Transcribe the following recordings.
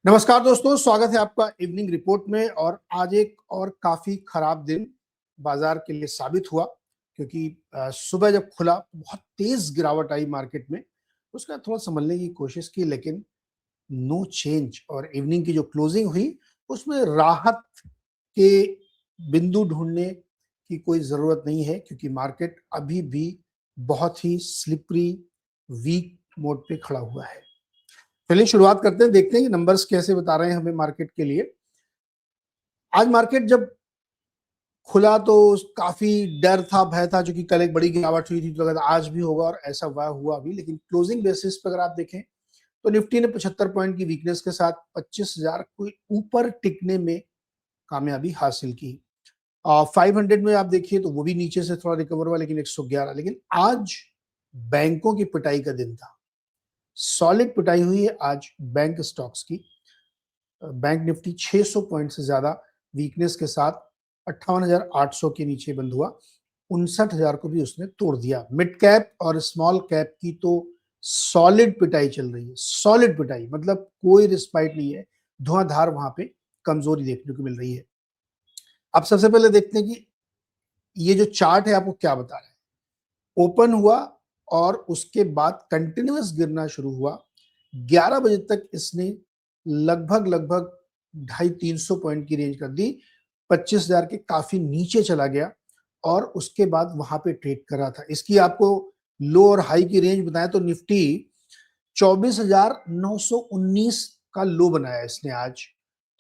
नमस्कार दोस्तों, स्वागत है आपका इवनिंग रिपोर्ट में। और आज एक और काफी खराब दिन बाजार के लिए साबित हुआ, क्योंकि सुबह जब खुला बहुत तेज गिरावट आई मार्केट में। उसका थोड़ा समझने की कोशिश की, लेकिन नो चेंज। और इवनिंग की जो क्लोजिंग हुई उसमें राहत के बिंदु ढूंढने की कोई जरूरत नहीं है, क्योंकि मार्केट अभी भी बहुत ही स्लिपरी वीक मोड पे खड़ा हुआ है। चलिए शुरुआत करते हैं, देखते हैं कि नंबर्स कैसे बता रहे हैं हमें मार्केट के लिए। आज मार्केट जब खुला तो काफी डर था, भय था, क्योंकि कल एक बड़ी गिरावट हुई थी तो लगा था आज भी होगा, और ऐसा हुआ भी। लेकिन क्लोजिंग बेसिस पर अगर आप देखें तो निफ्टी ने 75 पॉइंट की वीकनेस के साथ 25,000 को ऊपर टिकने में कामयाबी हासिल की। 500 में आप देखिए तो वो भी नीचे से थोड़ा रिकवर हुआ, लेकिन 111। लेकिन आज बैंकों की पिटाई का दिन था। सॉलिड पिटाई हुई है आज बैंक स्टॉक्स की। बैंक निफ्टी 600 पॉइंट से ज्यादा वीकनेस के साथ 58,800 के नीचे बंद हुआ। 59,000 को भी उसने तोड़ दिया। मिड कैप और स्मॉल कैप की तो सॉलिड पिटाई चल रही है। सॉलिड पिटाई मतलब कोई रिस्पाइट नहीं है, धुआंधार वहां पे कमजोरी देखने को मिल रही है। अब सबसे पहले देखते हैं कि ये जो चार्ट है आपको क्या बता रहा है। ओपन हुआ और उसके बाद कंटिन्यूअस गिरना शुरू हुआ। 11 बजे तक इसने लगभग 250-300 पॉइंट की रेंज कर दी। 25,000 के काफी नीचे चला गया और उसके बाद वहां पे ट्रेड कर रहा था। इसकी आपको लो और हाई की रेंज बताएं तो निफ्टी 24,919 का लो बनाया इसने आज,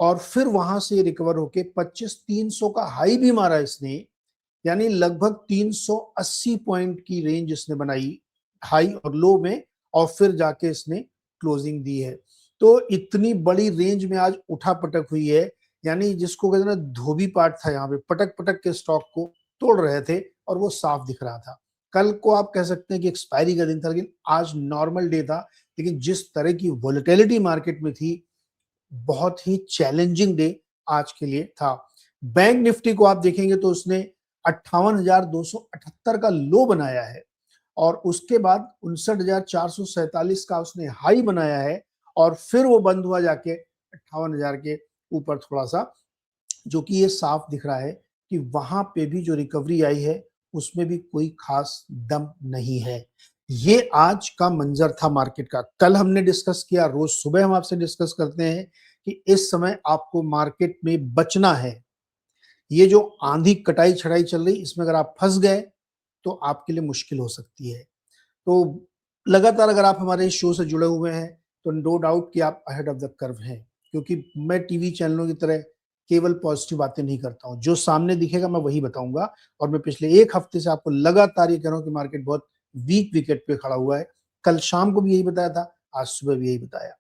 और फिर वहां से रिकवर होके 25,300 का हाई भी मारा इसने। यानी लगभग 380 पॉइंट की रेंज इसने बनाई हाई और लो में, और फिर जाके इसने क्लोजिंग दी है। तो इतनी बड़ी रेंज में आज उठा पटक हुई है, यानी जिसको कहते हैं ना, धोबी पाट था, यहाँ पे पटक पटक के स्टॉक को तोड़ रहे थे और वो साफ दिख रहा था। कल को आप कह सकते हैं कि एक्सपायरी का दिन था, लेकिन आज नॉर्मल डे था। लेकिन जिस तरह की वोलेटिलिटी मार्केट में थी, बहुत ही चैलेंजिंग डे आज के लिए था। बैंक निफ्टी को आप देखेंगे तो उसने 58,278 का लो बनाया है, और उसके बाद 59,447 का उसने हाई बनाया है, और फिर वो बंद हुआ जाके 58,000 के ऊपर थोड़ा सा, जो कि ये साफ दिख रहा है कि वहां पे भी जो रिकवरी आई है उसमें भी कोई खास दम नहीं है। ये आज का मंजर था मार्केट का। कल हमने डिस्कस किया, रोज सुबह हम आपसे डिस्कस करते हैं कि इस समय आपको मार्केट में बचना है। ये जो आंधी कटाई छड़ाई चल रही, इसमें अगर आप फंस गए तो आपके लिए मुश्किल हो सकती है। तो लगातार अगर आप हमारे शो से जुड़े हुए हैं तो नो डाउट कि आप अहेड ऑफ द कर्व हैं, क्योंकि मैं टीवी चैनलों की तरह केवल पॉजिटिव बातें नहीं करता हूं। जो सामने दिखेगा मैं वही बताऊंगा, और मैं पिछले एक हफ्ते से आपको लगातार ये कह रहा हूं कि मार्केट बहुत वीक विकेट पे खड़ा हुआ है। कल शाम को भी यही बताया था, आज सुबह भी यही बताया।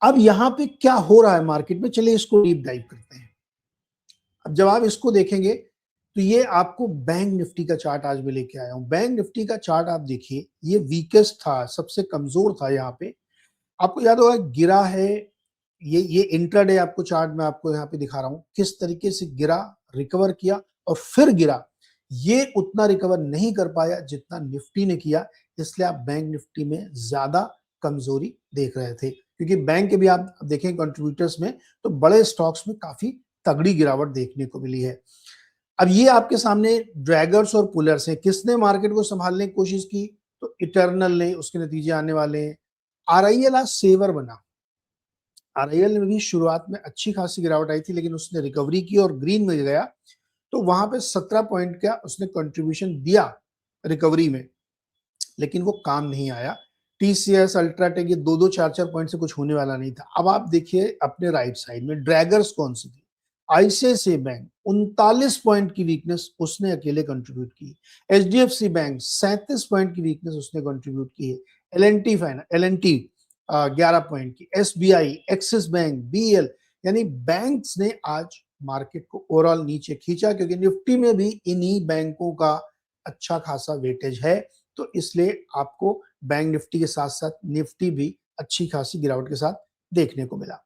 अब यहाँ पे क्या हो रहा है मार्केट में, चलिए इसको डीप डाइव करते हैं। अब जब आप इसको देखेंगे तो ये आपको बैंक निफ्टी का चार्ट आज मैं लेके आया हूं। बैंक निफ्टी का चार्ट आप देखिए, ये वीकेस्ट था, सबसे कमजोर था। यहाँ पे आपको याद होगा गिरा है। ये इंट्राडे आपको चार्ट में आपको यहाँ पे दिखा रहा हूं किस तरीके से गिरा, रिकवर किया और फिर गिरा। ये उतना रिकवर नहीं कर पाया जितना निफ्टी ने किया, इसलिए आप बैंक निफ्टी में ज्यादा कमजोरी देख रहे थे। क्योंकि बैंक के भी आप देखें कंट्रीब्यूटर्स में तो बड़े स्टॉक्स में काफी तगड़ी गिरावट देखने को मिली है। अब ये आपके सामने ड्रैगर्स और पुलर्स हैं। किसने मार्केट को संभालने की कोशिश की? तो इटर्नल ने, उसके नतीजे आने वाले हैं। आरआईएल आज सेवर बना। आरआईएल में भी शुरुआत में अच्छी खासी गिरावट आई थी, लेकिन उसने रिकवरी की और ग्रीन में गया। तो वहां पे 17 पॉइंट का उसने कंट्रीब्यूशन दिया रिकवरी में, लेकिन वो काम नहीं आया। टीसीएस, अल्ट्राटेक, ये 2-2, 4-4 पॉइंट से कुछ होने वाला नहीं था। अब आप देखिए अपने राइट साइड में ड्रैगर्स कौन सी थी। आईसीआईसीआई बैंक 39 पॉइंट की वीकनेस उसने अकेले कंट्रीब्यूट की। एचडीएफसी बैंक 37 पॉइंट की वीकनेस उसने कंट्रीब्यूट की है। एल एन टी 11 पॉइंट की। एसबीआई, एक्सिस बैंक, बीएल, यानी बैंक्स ने आज मार्केट को ओवरऑल नीचे खींचा, क्योंकि निफ्टी में भी इन्हीं बैंकों का अच्छा खासा वेटेज है। तो इसलिए आपको बैंक निफ्टी के साथ साथ निफ्टी भी अच्छी खासी गिरावट के साथ देखने को मिला।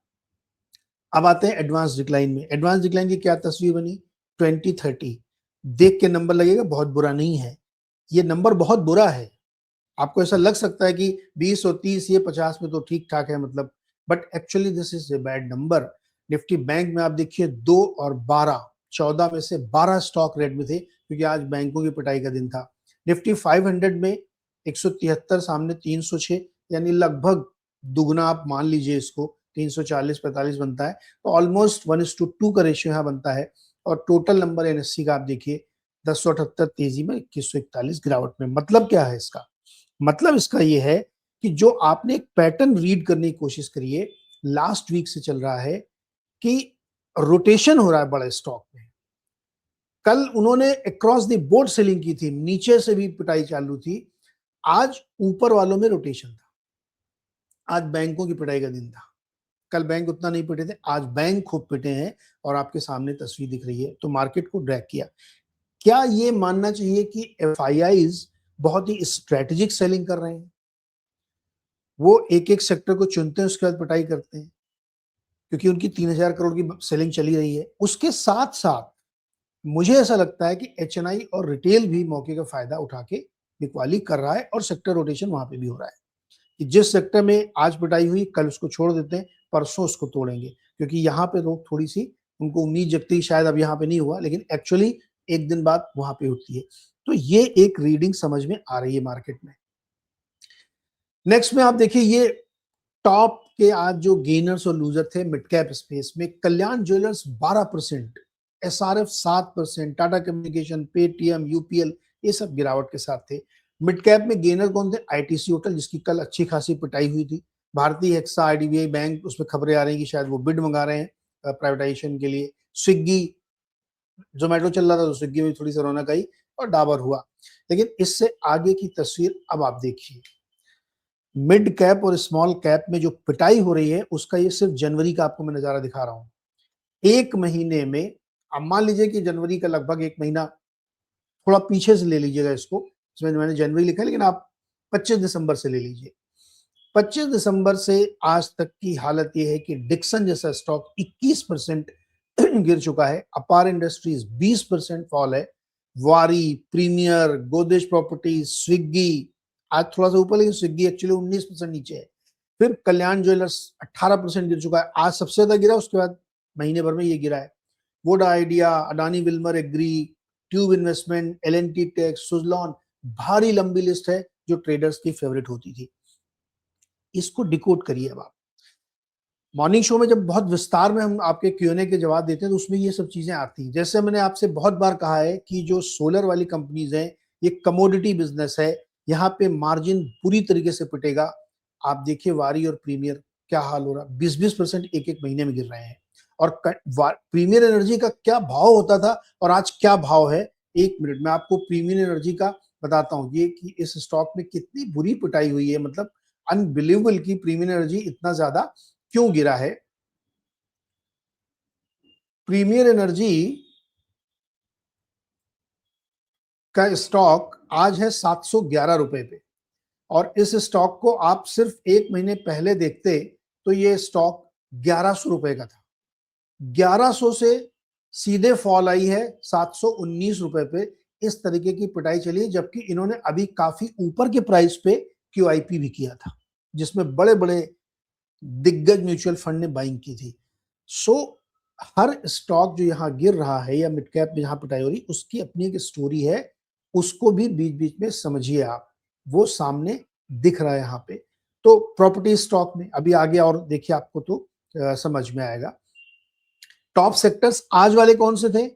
अब आते हैं एडवांस डिक्लाइन में। एडवांस डिक्लाइन की क्या तस्वीर बनी? 2030 देख के नंबर लगेगा बहुत बुरा नहीं है, ये नंबर बहुत बुरा है। आपको ऐसा लग सकता है कि 20 और 30 ये 50 में तो ठीक ठाक है, मतलब but actually this is a bad number. Nifty bank में आप देखिए 2 और 12, 14 में से 12 स्टॉक रेड में थे क्योंकि आज बैंकों की पिटाई का दिन था। निफ्टी 500 में 173 सामने 306, यानी लगभग दुगना आप मान लीजिए इसको, 340-45 बनता है, तो ऑलमोस्ट 1:2 का रेशियो यहाँ बनता है। और टोटल नंबर एनएससी का आप देखिए 1078 तेजी में, 2141 गिरावट में। मतलब क्या है इसका? मतलब इसका ये है कि जो आपने एक पैटर्न रीड करने की कोशिश करी है, लास्ट वीक से चल रहा है कि रोटेशन हो रहा है बड़े स्टॉक में। कल उन्होंने अक्रॉस द बोर्ड सेलिंग की थी, नीचे से भी पिटाई चालू थी, आज ऊपर वालों में रोटेशन था। आज बैंकों की पिटाई का दिन था। कल बैंक उतना नहीं पिटे थे, आज बैंक खूब पिटे हैं और आपके सामने तस्वीर दिख रही है, तो मार्केट को ड्रैग किया। क्या ये मानना चाहिए कि एफआईआईज बहुत ही स्ट्रेटेजिक सेलिंग कर रहे हैं? वो एक एक सेक्टर को चुनते हैं, उसके बाद पिटाई करते हैं क्योंकि उनकी 3000 करोड़ की सेलिंग चली रही है। उसके साथ साथ मुझे ऐसा लगता है कि एचएनआई और रिटेल भी मौके का फायदा उठा के बिकवाली कर रहा है और सेक्टर रोटेशन वहां पे भी हो रहा है कि जिस सेक्टर में आज पिटाई हुई कल उसको छोड़ देते हैं, परसों उसको तोड़ेंगे, क्योंकि यहाँ पे लोग थोड़ी सी उनको उम्मीद जगती, शायद अब यहाँ पे नहीं हुआ, लेकिन एक्चुअली एक दिन बाद वहां पे उठती है। तो ये एक रीडिंग समझ में आ रही है मार्केट में। नेक्स्ट में आप देखिए, ये टॉप के आज जो गेनर्स और लूजर थे मिड कैप स्पेस में, Kalyan Jewellers 12%, SRF 7%, Tata Communication, Paytm, UPL, ये सब गिरावट के साथ थे। मिड कैप में गेनर कौन थे? आईटीसी होटल, जिसकी कल अच्छी खासी पिटाई हुई थी। भारतीय हेक्सा, आईडीबीआई बैंक, उसमें खबरें आ रही हैं कि शायद वो बिड मंगा रहे हैं प्राइवेटाइजेशन के लिए। स्विग्गी, जोमेटो चल रहा था तो स्विग्गी में थोड़ी सी रौनक आई और डाबर हुआ। लेकिन इससे आगे की तस्वीर अब आप देखिए, मिड कैप और स्मॉल कैप में जो पिटाई हो रही है उसका ये सिर्फ जनवरी का आपको मैं नजारा दिखा रहा हूं। एक महीने में, अब मान लीजिए कि जनवरी का लगभग एक महीना, थोड़ा पीछे से ले लीजिएगा इसको, इसमें मैंने जनवरी लिखा है लेकिन आप 25 दिसंबर से ले लीजिए। 25 दिसंबर से आज तक की हालत ये है कि डिक्सन जैसा स्टॉक 21% गिर चुका है, अपार इंडस्ट्रीज 20% फॉल है, वारी, प्रीमियर, गोदरेज प्रॉपर्टीज, स्विग्गी आज थोड़ा सा ऊपर, लेकिन स्विग्गी एक्चुअली 19% नीचे है। फिर कल्याण ज्वेलर्स 18% गिर चुका है, आज सबसे ज्यादा गिरा, उसके बाद महीने भर में ये गिरा है। वोडा आइडिया, अडानी विल्मर एग्री, ट्यूब इन्वेस्टमेंट, एलएनटी टेक, सुजलॉन, भारी लंबी लिस्ट है जो ट्रेडर्स की फेवरेट होती थी। इसको डिकोड करिए। अब आप मॉर्निंग शो में जब बहुत विस्तार में हम आपके क्यूएनए के जवाब देते हैं तो उसमें ये सब चीजें आती हैं। जैसे मैंने आपसे बहुत बार कहा है कि जो सोलर वाली कंपनीज हैं, ये कमोडिटी बिजनेस है, यहाँ पे मार्जिन पूरी तरीके से पिटेगा। आप देखिए वारी और प्रीमियर क्या हाल हो रहा, 20-20% एक एक महीने में गिर रहे हैं। और प्रीमियर एनर्जी का क्या भाव होता था और आज क्या भाव है, एक मिनट में आपको प्रीमियर एनर्जी का बताता हूँ। ये कि इस स्टॉक में कितनी बुरी पिटाई हुई है, मतलब अनबिलीवेबल की प्रीमियर एनर्जी इतना ज्यादा क्यों गिरा है। प्रीमियर एनर्जी का स्टॉक आज है 711 रुपए पे, और इस स्टॉक को आप सिर्फ एक महीने पहले देखते तो ये स्टॉक 1100 रुपए का था। 1100 से सीधे फॉल आई है 719 रुपए पे। इस तरीके की पिटाई चली है, जबकि इन्होंने अभी काफी ऊपर के प्राइस पे क्यूआईपी भी किया था, जिसमें बड़े बड़े दिग्गज म्यूचुअल फंड ने बाइंग की थी। सो हर स्टॉक जो यहाँ गिर रहा है या मिड कैप में जहां पिटाई हो रही, उसकी अपनी एक स्टोरी है, उसको भी बीच बीच में समझिए आप, वो सामने दिख रहा है यहाँ पे। तो प्रॉपर्टी स्टॉक में अभी आगे और देखिए आपको तो समझ में आएगा। टॉप सेक्टर्स आज वाले कौन से थे?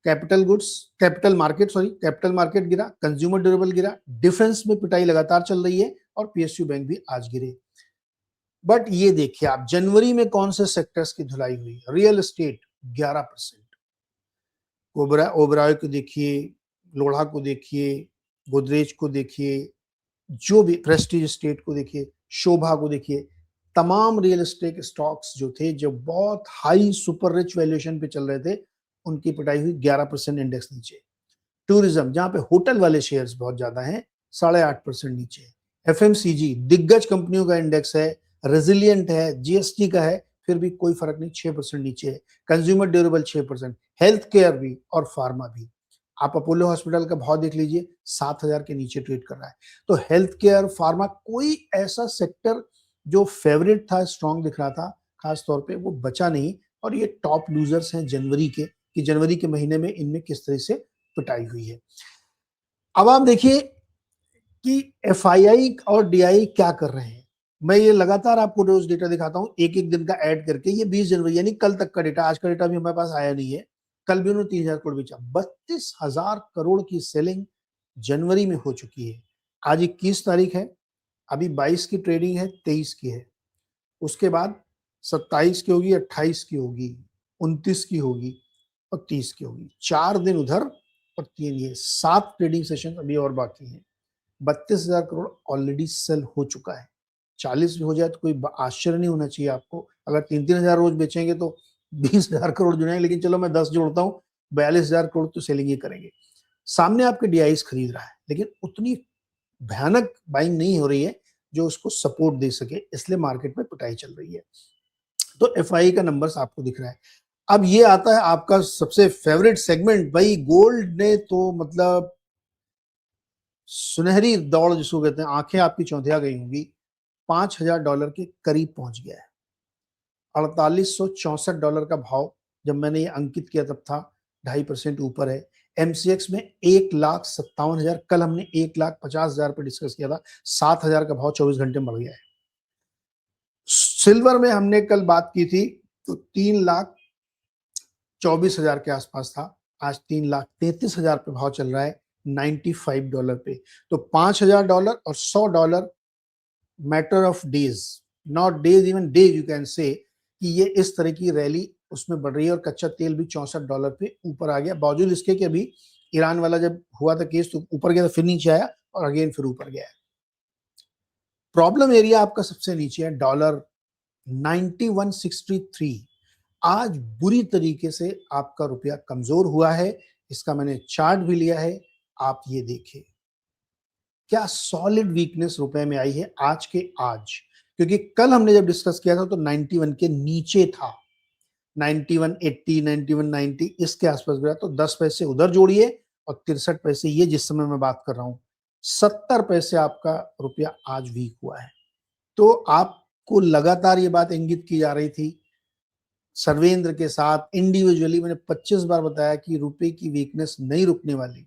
Capital goods, capital market, sorry capital market गिरा, कंज्यूमर ड्यूरेबल गिरा, डिफेंस में पिटाई लगातार चल रही है और पीएसयू बैंक भी आज गिरे। बट ये देखिए आप जनवरी में कौन से सेक्टर्स की धुलाई हुई? रियल एस्टेट 11%, ओबराय को देखिए, लोढ़ा को देखिए, गोदरेज को देखिए, जो भी प्रेस्टीज एस्टेट को देखिए, शोभा को देखिए, तमाम रियल एस्टेट स्टॉक्स जो थे, जो बहुत हाई सुपर रिच वैल्यूएशन पे चल रहे थे, उनकी पिटाई हुई, 11% इंडेक्स नीचे। टूरिज्म, जहां पे होटल वाले शेयर्स बहुत ज्यादा हैं, 8.5% नीचे। एफएमसीजी दिग्गज कंपनियों का इंडेक्स है, रेजिलियंट है, जीएसटी का है, फिर भी कोई फर्क नहीं, 6% नीचे है। कंज्यूमर ड्यूरेबल 6%, हेल्थ केयर भी और फार्मा भी। आप अपोलो हॉस्पिटल का भाव देख लीजिए, 7,000 के नीचे ट्रेड कर रहा है। तो हेल्थ केयर, फार्मा, कोई ऐसा सेक्टर जो फेवरेट था, स्ट्रॉन्ग दिख रहा था खास तौर पे, वो बचा नहीं। और ये टॉप लूजर्स हैं जनवरी के, कि जनवरी के महीने में इनमें किस तरह से पिटाई हुई है। अब आप देखिए कि एफआईआई और डीआई क्या कर रहे हैं। मैं ये लगातार आपको रोज डेटा दिखाता हूं, एक एक दिन का ऐड करके। ये 20 जनवरी यानी कल तक का डेटा, आज का डेटा भी हमारे पास आया नहीं है। कल भी उन्होंने 3,000 करोड़ बेचा। 32,000 करोड़ की सेलिंग जनवरी में हो चुकी है। आज 21 तारीख है, अभी 22 की ट्रेडिंग है, 23 की है। उसके बाद 27 की होगी, 28 की होगी, 29 की होगी और 30 की होगी। 4 दिन उधर और 3 ये, 7 ट्रेडिंग सेशन अभी और बाकी हैं। 32,000 करोड़ ऑलरेडी सेल हो चुका है। 40 भी हो जाए तो कोई आश्चर्य नहीं होना चाहिए आपको। अगर 3-3 हजार रोज बेचेंगे तो 20,000 करोड़ जुड़ेंगे, लेकिन चलो मैं 10 जोड़ता हूँ, 42,000 करोड़ तो सेलिंग ही करेंगे। सामने आपके डीआईस खरीद रहा है, लेकिन उतनी भयानक बाइंग नहीं हो रही है जो उसको सपोर्ट दे सके, इसलिए मार्केट में पिटाई चल रही है। तो एफआई का नंबर्स आपको दिख रहा है। अब ये आता है आपका सबसे फेवरेट सेगमेंट, भाई गोल्ड ने तो मतलब सुनहरी दौड़ जिसको कहते हैं, आंखें आपकी चौंधिया गई होंगी। $5,000 के करीब पहुंच गया है। $4864 का भाव जब मैंने ये अंकित किया तब था, 2.5% ऊपर है। एमसीएक्स में 1,57,000, कल हमने 1,50,000 पे डिस्कस किया था। 7,000 का भाव 24 घंटे में बढ़ गया है। सिल्वर में हमने कल बात की थी तो 3,24,000 के आसपास था, आज 3,33,000 पे भाव चल रहा है, $95 पे। तो $5,000 और $100 matter of days, not days, even days you can say, कि ये इस तरह की रैली उसमें बढ़ रही है। और कच्चा तेल भी $64 पे ऊपर आ गया, बावजूद इसके कि अभी ईरान वाला जब हुआ था केस तो ऊपर गया था, फिर नीचे आया और अगेन फिर ऊपर गया है। प्रॉब्लम एरिया आपका सबसे नीचे है, डॉलर 9163। आज बुरी तरीके से आपका रुपया कमजोर हुआ है। इसका मैंने चार्ट भी लिया है, आप ये देखिए क्या सॉलिड वीकनेस रुपए में आई है आज के आज। क्योंकि कल हमने जब डिस्कस किया था तो 91 के नीचे था, 9180, 9190 इसके आसपास गया। तो 10 पैसे उधर जोड़िए और 63 पैसे ये जिस समय मैं बात कर रहा हूं, 70 पैसे आपका रुपया आज वीक हुआ है। तो आपको लगातार ये बात इंगित की जा रही थी, सर्वेंद्र के साथ इंडिविजुअली मैंने 25 बार बताया कि रुपए की वीकनेस नहीं रुकने वाली।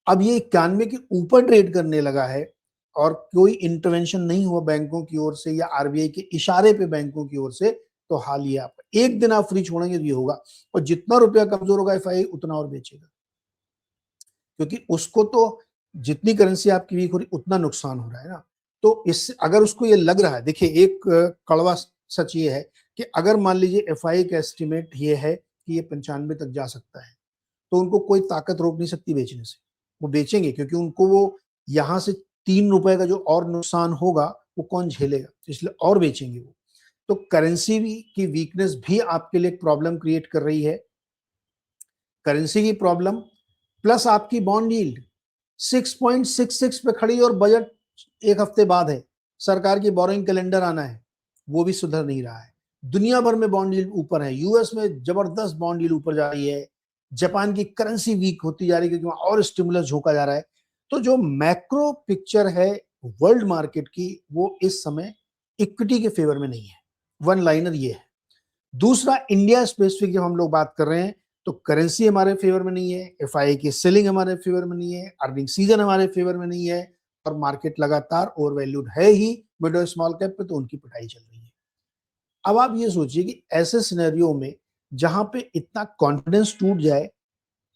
अब ये 91 के ऊपर ट्रेड करने लगा है और कोई इंटरवेंशन नहीं हुआ बैंकों की ओर से या आरबीआई के इशारे पे बैंकों की ओर से, तो हाल ये आपका एक दिन आप फ्री छोड़ेंगे तो ये होगा। और जितना रुपया कमजोर होगा एफआई उतना और बेचेगा, क्योंकि उसको तो जितनी करेंसी आपकी वीक हो रही उतना नुकसान हो रहा है ना। तो इससे अगर उसको ये लग रहा है, देखिए एक कड़वा सच ये है कि अगर मान लीजिए एफआई का एस्टिमेट ये है कि ये 95 तक जा सकता है, तो उनको कोई ताकत रोक नहीं सकती बेचने से। वो बेचेंगे क्योंकि उनको वो यहाँ से ₹3 का जो और नुकसान होगा वो कौन झेलेगा, इसलिए और बेचेंगे वो। तो करेंसी की वीकनेस भी आपके लिए एक प्रॉब्लम क्रिएट कर रही है। करेंसी की प्रॉब्लम प्लस आपकी बॉन्ड यील्ड 6.66 पे खड़ी और बजट एक हफ्ते बाद है, सरकार की बोरिंग कैलेंडर आना है, वो भी सुधर नहीं रहा है। दुनिया भर में बॉन्ड यील्ड ऊपर है, यूएस में जबरदस्त बॉन्ड यील्ड ऊपर जा रही है, जापान की करेंसी वीक होती जा रही है क्योंकि वहां और स्टिमुलस झोंका जा रहा है। तो जो मैक्रो पिक्चर है वर्ल्ड मार्केट की, वो इस समय इक्विटी के फेवर में नहीं है। वन लाइनर ये है। दूसरा, इंडिया स्पेसिफिक जब हम लोग बात कर रहे हैं तो करेंसी हमारे फेवर में नहीं है, एफआई की सेलिंग हमारे फेवर में नहीं है, अर्निंग सीजन हमारे फेवर में नहीं है, और मार्केट लगातार ओवरवैल्यूड है ही मिड और स्मॉल कैप पे, तो उनकी पिटाई चल रही है। अब आप ये सोचिए कि ऐसे सिनेरियो में जहां पे इतना कॉन्फिडेंस टूट जाए,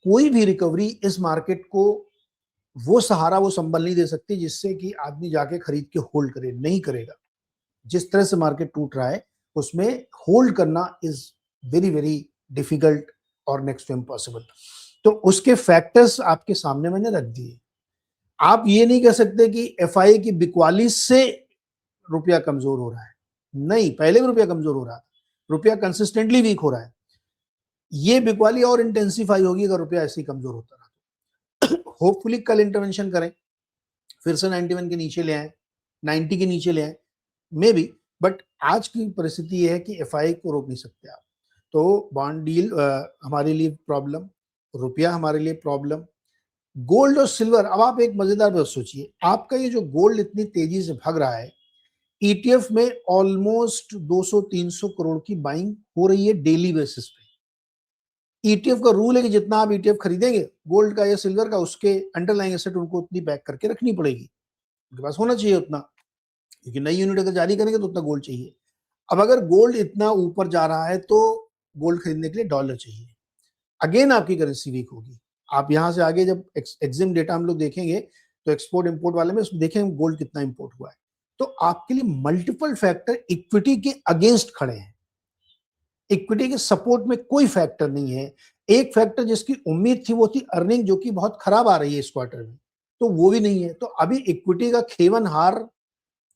कोई भी रिकवरी इस मार्केट को वो सहारा, वो संबल नहीं दे सकती जिससे कि आदमी जाके खरीद के होल्ड करे, नहीं करेगा। जिस तरह से मार्केट टूट रहा है उसमें होल्ड करना इज वेरी वेरी डिफिकल्ट और नेक्स्ट टू इम्पॉसिबल। तो उसके फैक्टर्स आपके सामने मैंने रख दिए। आप ये नहीं कह सकते कि एफआई की बिकवाली से रुपया कमजोर हो रहा है, नहीं, पहले भी रुपया कमजोर हो रहा था, रुपया कंसिस्टेंटली वीक हो रहा है। ये बिकवाली और इंटेंसिफाई होगी अगर रुपया ऐसे ही कमजोर होता रहा। होपफुली कल इंटरवेंशन करें, फिर से 91 के नीचे ले आए, 90 के नीचे ले आए, मे बी। बट आज की परिस्थिति यह है कि एफआई को रोक नहीं सकते आप। तो बॉन्ड डील हमारे लिए प्रॉब्लम, रुपया हमारे लिए प्रॉब्लम, गोल्ड और सिल्वर। अब आप एक मजेदार बात सोचिए, आपका ये जो गोल्ड इतनी तेजी से भाग रहा है, ETF में ऑलमोस्ट 200-300 करोड़ की बाइंग हो रही है डेली बेसिस पे। ETF का रूल है कि जितना आप ETF खरीदेंगे गोल्ड का या सिल्वर का, उसके अंडरलाइंग एसेट उनको उतनी बैक करके रखनी पड़ेगी, उनके पास होना चाहिए उतना, क्योंकि नई यूनिट अगर जारी करेंगे तो उतना गोल्ड चाहिए। अब अगर गोल्ड इतना ऊपर जा रहा है तो गोल्ड खरीदने के लिए डॉलर चाहिए, अगेन आपकी करेंसी वीक होगी। आप यहां से आगे जब एग्जिम डेटा हम लोग देखेंगे तो एक्सपोर्ट इंपोर्ट वाले में उसमें देखेंगे गोल्ड कितना इंपोर्ट हुआ है। तो आपके लिए मल्टीपल फैक्टर इक्विटी के अगेंस्ट खड़े हैं, इक्विटी के सपोर्ट में कोई फैक्टर नहीं है। एक फैक्टर जिसकी उम्मीद थी वो थी अर्निंग, जो कि बहुत खराब आ रही है इस क्वार्टर में, तो वो भी नहीं है। तो अभी इक्विटी का खेवनहार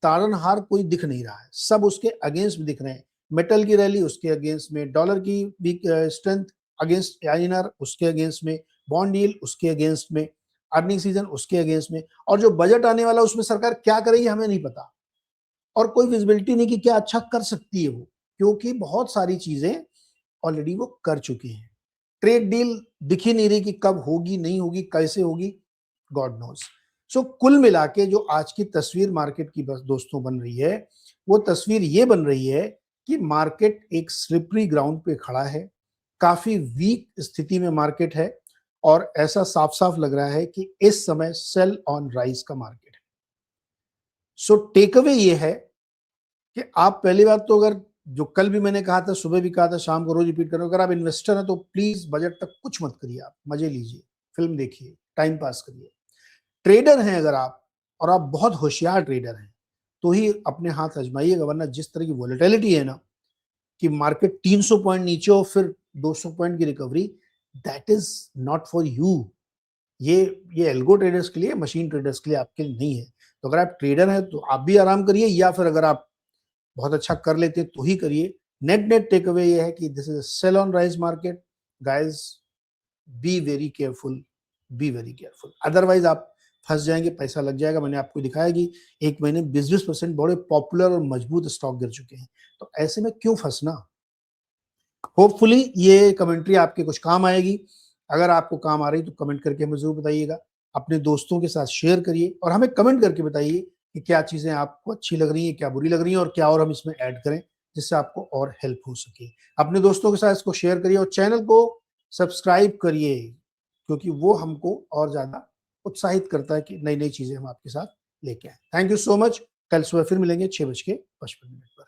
तारनहार कोई दिख नहीं रहा है, सब उसके अगेंस्ट दिख रहे हैं। मेटल की रैली उसके अगेंस्ट में, डॉलर की वीक स्ट्रेंथ अगेंस्ट आईएनआर उसके अगेंस्ट में, बॉन्ड यील्ड उसके अगेंस्ट में, अर्निंग सीजन उसके अगेंस्ट में, और जो बजट आने वाला उसमें सरकार क्या करेगी हमें नहीं पता, और कोई विजिबिलिटी नहीं कि क्या अच्छा कर सकती है वो, क्योंकि बहुत सारी चीजें ऑलरेडी वो कर चुके हैं। ट्रेड डील दिख ही नहीं रही कि कब होगी, नहीं होगी, कैसे होगी, गॉड नोज। सो कुल मिला के जो आज की तस्वीर मार्केट की बस दोस्तों बन रही है, वो तस्वीर ये बन रही है कि मार्केट एक स्लिपरी ग्राउंड पे खड़ा है, काफी वीक स्थिति में मार्केट है, और ऐसा साफ साफ लग रहा है कि इस समय सेल ऑन राइज का मार्केट है। सो टेक अवे ये है कि आप पहली बात तो, अगर जो कल भी मैंने कहा था, सुबह भी कहा था, शाम को रोज रिपीट करो, अगर आप इन्वेस्टर हैं तो प्लीज बजट तक कुछ मत करिए, आप मजे लीजिए, फिल्म देखिए, टाइम पास करिए। ट्रेडर हैं अगर आप, और आप बहुत होशियार ट्रेडर हैं, तो ही अपने हाथ आजमाइएगा, वरना जिस तरह की वॉलेटिलिटी है ना, कि मार्केट 300 पॉइंट नीचे हो फिर 200 पॉइंट की recovery, that is not for you. ये एल्गो ट्रेडर्स के लिए, मशीन ट्रेडर्स के लिए आपके लिए नहीं है। तो अगर आप ट्रेडर हैं तो आप भी आराम करिए, या फिर अगर आप बहुत अच्छा कर लेते हैं तो ही करिए। नेट नेट टेक अवे ये है कि this is sell on rise market guys, be very careful, be very careful, otherwise आप फंस जाएंगे, पैसा लग जाएगा। मैंने आपको दिखाया कि एक महीने 20-20% बड़े पॉपुलर और मजबूत स्टॉक गिर चुके हैं, तो ऐसे में क्यों फंसना। होपफुली ये कमेंट्री आपके कुछ काम आएगी। अगर आपको काम आ रही तो कमेंट करके हमें जरूर बताइएगा, अपने दोस्तों के साथ शेयर करिए, और हमें कमेंट करके बताइए कि क्या चीजें आपको अच्छी लग रही हैं, क्या बुरी लग रही हैं, और क्या और हम इसमें ऐड करें जिससे आपको और हेल्प हो सके। अपने दोस्तों के साथ इसको शेयर करिए और चैनल को सब्सक्राइब करिए, क्योंकि वो हमको और ज्यादा उत्साहित करता है कि नई नई चीजें हम आपके साथ लेके आए। Thank you so much. कल सुबह फिर मिलेंगे 6:55 पर।